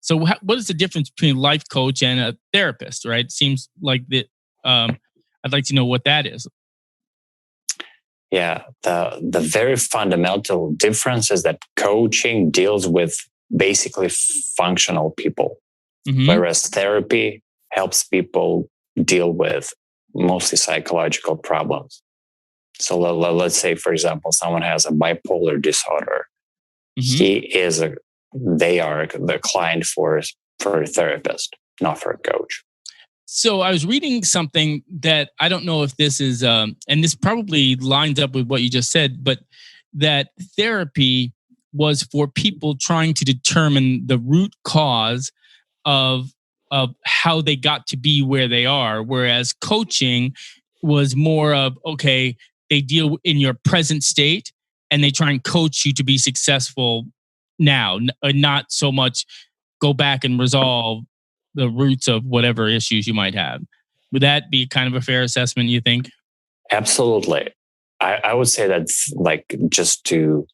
So what is the difference between a life coach and a therapist, right? It seems like that. I'd like to know what that is. Yeah, the very fundamental difference is that coaching deals with basically functional people, whereas therapy helps people deal with mostly psychological problems. So let's say, for example, someone has a bipolar disorder. They are the client for a therapist, not for a coach. So I was reading something that I don't know if this is, and this probably lines up with what you just said, but that therapy was for people trying to determine the root cause of how they got to be where they are, whereas coaching was more of, okay, they deal in your present state and they try and coach you to be successful now, not so much go back and resolve the roots of whatever issues you might have. Would that be kind of a fair assessment, you think? Absolutely. I would say that's like, just to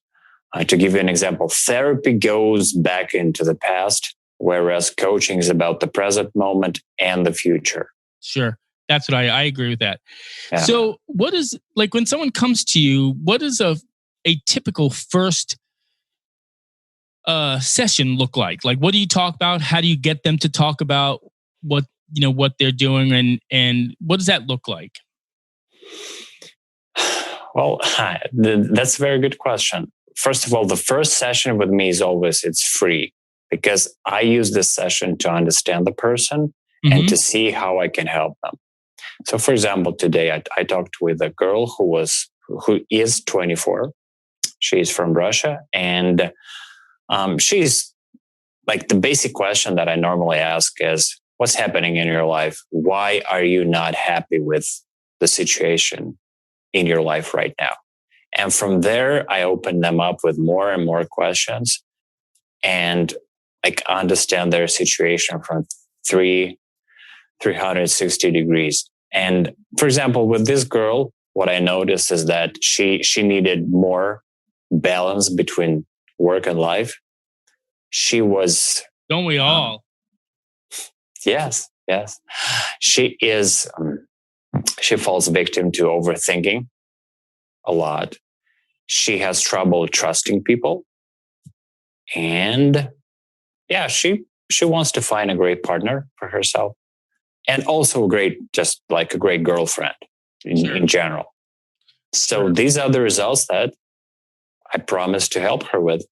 give you an example, therapy goes back into the past, whereas coaching is about the present moment and the future. Sure. That's what I agree with that. Yeah. So what is, like, when someone comes to you, what is a typical first session look like? Like, what do you talk about? How do you get them to talk about what they're doing, and what does that look like? Well, that's a very good question. First of all, the first session with me is always, it's free, because I use this session to understand the person and to see how I can help them. So, for example, today I talked with a girl who is 24. She's from Russia, and she's like, the basic question that I normally ask is, what's happening in your life? Why are you not happy with the situation in your life right now? And from there, I open them up with more and more questions and like understand their situation from 360 degrees. And for example, with this girl, what I noticed is that she needed more balance between work and life. She was... Don't we all? Yes. She is... she falls victim to overthinking a lot. She has trouble trusting people. And yeah, she wants to find a great partner for herself. And also just like a great girlfriend in general. So these are the results that I promised to help her with.